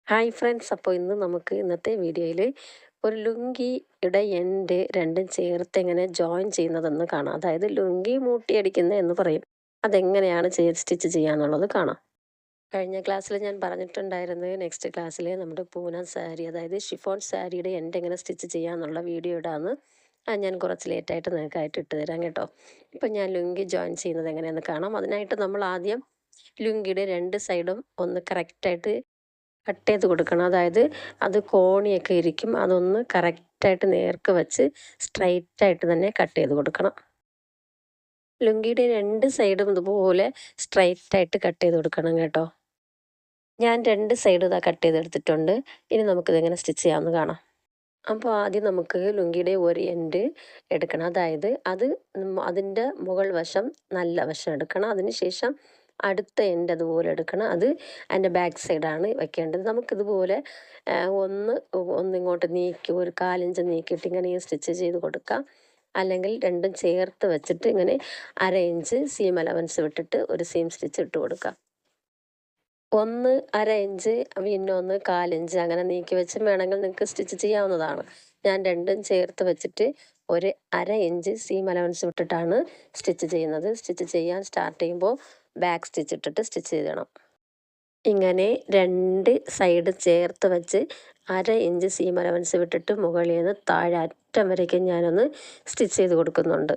Hi friends, അപ്പോൾ ഇന്നത്തെ വീഡിയോയിൽ ഒരു ലുങ്കിയുടെ എൻഡ് രണ്ടും ചേർത്ത് എങ്ങനെ ജോയിൻ ചെയ്യുന്നതെന്ന് കാണാം. അതായത് ലുങ്കി മൂട്ടിയടിക്കുന്ന എന്ന് പറയും. അതെങ്ങനെയാണ് സ്റ്റിച്ച് ചെയ്യാന്നുള്ളത് കാണാം. കഴിഞ്ഞ ക്ലാസ്സിൽ ഞാൻ പറഞ്ഞിട്ടുണ്ടായിരുന്നു, നെക്സ്റ്റ് ക്ലാസ്സിൽ നമ്മുടെ പൂനം സാരി, അതായത് ഷിഫോൺ സാരിയുടെ എൻഡ് എങ്ങനെ സ്റ്റിച്ച് ചെയ്യാമെന്നുള്ള വീഡിയോ ഇടാമെന്ന് ഞാൻ കുറച്ച് ലേറ്റായിട്ട് നിങ്ങൾക്കായിട്ട് ഇട്ട് തരാം കേട്ടോ. ഇപ്പം ഞാൻ ലുങ്കി ജോയിൻ ചെയ്യുന്നത് എങ്ങനെയാണെന്ന് കാണാം. അതിനായിട്ട് നമ്മൾ ആദ്യം ലുങ്കിയുടെ രണ്ട് സൈഡും ഒന്ന് കറക്റ്റായിട്ട് കട്ട് ചെയ്ത് കൊടുക്കണം. അതായത് അത് കോണിയൊക്കെ ഇരിക്കും, അതൊന്ന് കറക്റ്റായിട്ട് നേർക്ക് വെച്ച് സ്ട്രൈറ്റായിട്ട് തന്നെ കട്ട് ചെയ്ത് കൊടുക്കണം. ലുങ്കിയുടെ രണ്ട് സൈഡും ഇതുപോലെ സ്ട്രൈറ്റായിട്ട് കട്ട് ചെയ്ത് കൊടുക്കണം കേട്ടോ. ഞാൻ രണ്ട് സൈഡും ഇതാ കട്ട് ചെയ്തെടുത്തിട്ടുണ്ട്. ഇനി നമുക്കിതെങ്ങനെ സ്റ്റിച്ച് ചെയ്യാമെന്ന് കാണാം. അപ്പോൾ ആദ്യം നമുക്ക് ലുങ്കിയുടെ ഒരു എൻഡ് എടുക്കണം. അതായത് അതിൻ്റെ മുകൾ വശം നല്ല വശം എടുക്കണം. അതിന് ശേഷം അടുത്ത എൻഡ് അതുപോലെ എടുക്കണം. അത് അതിൻ്റെ ബാക്ക് സൈഡാണ് വെക്കേണ്ടത്. നമുക്കിതുപോലെ ഒന്നിങ്ങോട്ട് നീക്കി ഒരു 1/4 ഇഞ്ച് നീക്കിയിട്ട് ഇങ്ങനെ സ്റ്റിച്ച് ചെയ്ത് കൊടുക്കാം. അല്ലെങ്കിൽ രണ്ടും ചേർത്ത് വെച്ചിട്ട് ഇങ്ങനെ 1/2 ഇഞ്ച് സീം അലവൻസ് വിട്ടിട്ട് ഒരു സീം സ്റ്റിച്ച് ഇട്ട് കൊടുക്കാം. 1/2 ഇഞ്ച്, പിന്നെ 1/4 ഇഞ്ച് അങ്ങനെ നീക്കി വെച്ച് വേണമെങ്കിൽ നിങ്ങൾക്ക് സ്റ്റിച്ച് ചെയ്യാവുന്നതാണ്. ഞാൻ രണ്ടും ചേർത്ത് വെച്ചിട്ട് ഒരു 1/2 ഇഞ്ച് സീം അലവൻസ് വിട്ടിട്ടാണ് സ്റ്റിച്ച് ചെയ്യുന്നത്. സ്റ്റിച്ച് ചെയ്യാൻ സ്റ്റാർട്ട് ചെയ്യുമ്പോൾ ബാക്ക് സ്റ്റിച്ച് ഇട്ടിട്ട് സ്റ്റിച്ച് ചെയ്യണം. ഇങ്ങനെ രണ്ട് സൈഡ് ചേർത്ത് വെച്ച് 1/2 ഇഞ്ച് സീം അലവൻസ് വിട്ടിട്ട് മുകളിൽ നിന്ന് താഴെ അറ്റം വരയ്ക്കും ഞാനൊന്ന് സ്റ്റിച്ച് ചെയ്ത് കൊടുക്കുന്നുണ്ട്.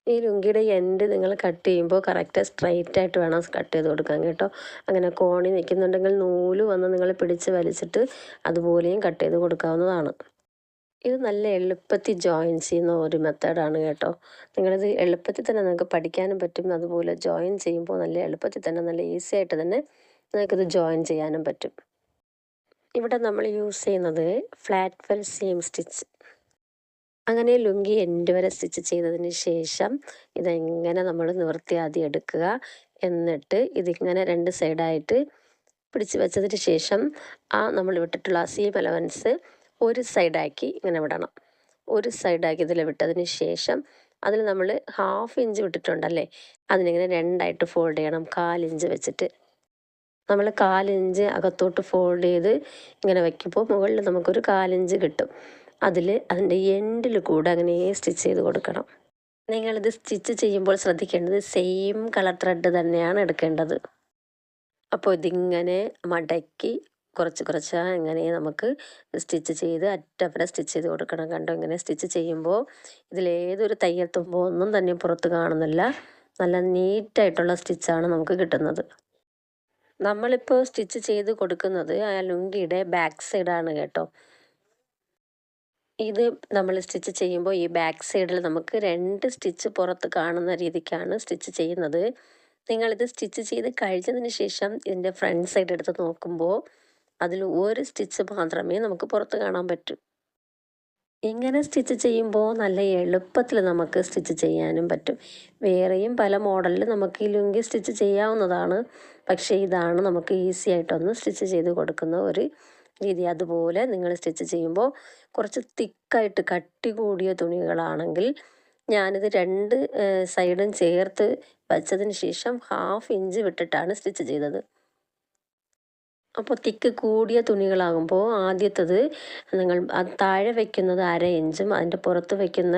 ഈ ലുങ്കിയുടെ എൻഡ് നിങ്ങൾ കട്ട് ചെയ്യുമ്പോൾ കറക്റ്റ് സ്ട്രൈറ്റ് ആയിട്ട് വേണം കട്ട് ചെയ്ത് കൊടുക്കാൻ കേട്ടോ. അങ്ങനെ കോണി നിൽക്കുന്നുണ്ടെങ്കിൽ നൂല് വന്ന് നിങ്ങൾ പിടിച്ച് വലിച്ചിട്ട് അതുപോലെയും കട്ട് ചെയ്ത് കൊടുക്കാവുന്നതാണ്. ഇത് നല്ല എളുപ്പത്തിൽ ജോയിൻ ചെയ്യുന്ന ഒരു മെത്തേഡാണ് കേട്ടോ. നിങ്ങളിത് എളുപ്പത്തിൽ തന്നെ നിങ്ങൾക്ക് പഠിക്കാനും പറ്റും. അതുപോലെ ജോയിൻ ചെയ്യുമ്പോൾ നല്ല എളുപ്പത്തിൽ തന്നെ നല്ല ഈസി ആയിട്ട് തന്നെ നിങ്ങൾക്കിത് ജോയിൻ ചെയ്യാനും പറ്റും. ഇവിടെ നമ്മൾ യൂസ് ചെയ്യുന്നത് ഫ്ലാറ്റ് ഫെൽ സീം സ്റ്റിച്ച്. അങ്ങനെ ലുങ്കി എൻഡ് വരെ സ്റ്റിച്ച് ചെയ്തതിന് ശേഷം ഇതെങ്ങനെ നമ്മൾ നിവർത്തി ആദ്യം എടുക്കുക. എന്നിട്ട് ഇതിങ്ങനെ രണ്ട് സൈഡായിട്ട് പിടിച്ച് വെച്ചതിന് ശേഷം നമ്മൾ വിട്ടിട്ടുള്ള സീം അലവൻസ് ഒരു സൈഡാക്കി ഇങ്ങനെ വിടണം. ഒരു സൈഡാക്കി ഇതിൽ വിട്ടതിന് ശേഷം അതിൽ നമ്മൾ 1/2 ഇഞ്ച് വിട്ടിട്ടുണ്ടല്ലേ, അതിനിങ്ങനെ രണ്ടായിട്ട് ഫോൾഡ് ചെയ്യണം 1/4 ഇഞ്ച് വെച്ചിട്ട്. നമ്മൾ 1/4 ഇഞ്ച് അകത്തോട്ട് ഫോൾഡ് ചെയ്ത് ഇങ്ങനെ വയ്ക്കുമ്പോൾ മുകളിൽ നമുക്കൊരു 1/4 ഇഞ്ച് കിട്ടും. അതിൻ്റെ എൻഡിൽ കൂടെ അങ്ങനെ സ്റ്റിച്ച് ചെയ്ത് കൊടുക്കണം. നിങ്ങളിത് സ്റ്റിച്ച് ചെയ്യുമ്പോൾ ശ്രദ്ധിക്കേണ്ടത് സെയിം കളർ ത്രെഡ് തന്നെയാണ് എടുക്കേണ്ടത്. അപ്പോൾ ഇതിങ്ങനെ മടക്കി കുറച്ച് ഇങ്ങനെ നമുക്ക് സ്റ്റിച്ച് ചെയ്ത് അറ്റം വരെ സ്റ്റിച്ച് ചെയ്ത് കൊടുക്കണം. കണ്ടോ, ഇങ്ങനെ സ്റ്റിച്ച് ചെയ്യുമ്പോൾ ഇതിലേതൊരു തയ്യൽ തുമ്പോ ഒന്നും തന്നെ പുറത്ത് കാണുന്നില്ല. നല്ല നീറ്റായിട്ടുള്ള സ്റ്റിച്ചാണ് നമുക്ക് കിട്ടുന്നത്. നമ്മളിപ്പോൾ സ്റ്റിച്ച് ചെയ്ത് കൊടുക്കുന്നത് ആ ലുങ്കിയുടെ ബാക്ക് സൈഡാണ് കേട്ടോ. ഇത് നമ്മൾ സ്റ്റിച്ച് ചെയ്യുമ്പോൾ ഈ ബാക്ക് സൈഡിൽ നമുക്ക് 2 സ്റ്റിച്ച് പുറത്ത് കാണുന്ന രീതിക്കാണ് സ്റ്റിച്ച് ചെയ്യുന്നത്. നിങ്ങളിത് സ്റ്റിച്ച് ചെയ്ത് കഴിഞ്ഞതിന് ശേഷം ഇതിൻ്റെ ഫ്രണ്ട് സൈഡ് എടുത്ത് നോക്കുമ്പോൾ അതിൽ ഒരു സ്റ്റിച്ച് മാത്രമേ നമുക്ക് പുറത്ത് കാണാൻ പറ്റൂ. ഇങ്ങനെ സ്റ്റിച്ച് ചെയ്യുമ്പോൾ നല്ല എളുപ്പത്തിൽ നമുക്ക് സ്റ്റിച്ച് ചെയ്യാനും പറ്റും. വേറെയും പല മോഡലിൽ നമുക്ക് ഈ ലുങ്കി സ്റ്റിച്ച് ചെയ്യാവുന്നതാണ്. പക്ഷേ ഇതാണ് നമുക്ക് ഈസി ആയിട്ടൊന്ന് സ്റ്റിച്ച് ചെയ്ത് കൊടുക്കുന്ന ഒരു രീതി. അതുപോലെ നിങ്ങൾ സ്റ്റിച്ച് ചെയ്യുമ്പോൾ കുറച്ച് തിക്കായിട്ട് കട്ടി കൂടിയ തുണികളാണെങ്കിൽ ഞാനിത് രണ്ട് സൈഡും ചേർത്ത് വച്ചതിന് ശേഷം 1/2 ഇഞ്ച് വിട്ടിട്ടാണ് സ്റ്റിച്ച് ചെയ്തത്. അപ്പോൾ തിക്ക് കൂടിയ തുണികളാകുമ്പോൾ ആദ്യത്തത് നിങ്ങൾ താഴെ വയ്ക്കുന്നത് 1/2 ഇഞ്ചും അതിൻ്റെ പുറത്ത് വയ്ക്കുന്ന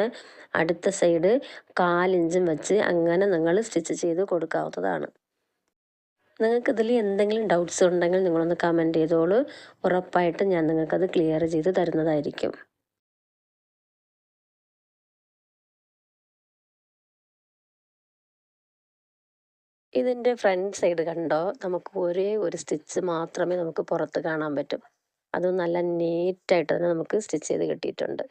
അടുത്ത സൈഡ് 1/4 ഇഞ്ചും വെച്ച് അങ്ങനെ നിങ്ങൾ സ്റ്റിച്ച് ചെയ്ത് കൊടുക്കാവുന്നതാണ്. നിങ്ങൾക്കിതിൽ എന്തെങ്കിലും ഡൗട്ട്സ് ഉണ്ടെങ്കിൽ നിങ്ങളൊന്ന് കമൻറ്റ് ചെയ്തോളൂ. ഉറപ്പായിട്ടും ഞാൻ നിങ്ങൾക്കത് ക്ലിയർ ചെയ്ത് തരുന്നതായിരിക്കും. ഇതിൻ്റെ ഫ്രണ്ട് സൈഡ് കണ്ടോ, നമുക്ക് ഒരേ ഒരു സ്റ്റിച്ച് മാത്രമേ നമുക്ക് പുറത്ത് കാണാൻ പറ്റും. അത് നല്ല നീറ്റായിട്ട് തന്നെ നമുക്ക് സ്റ്റിച്ച് ചെയ്ത് കിട്ടിയിട്ടുണ്ട്.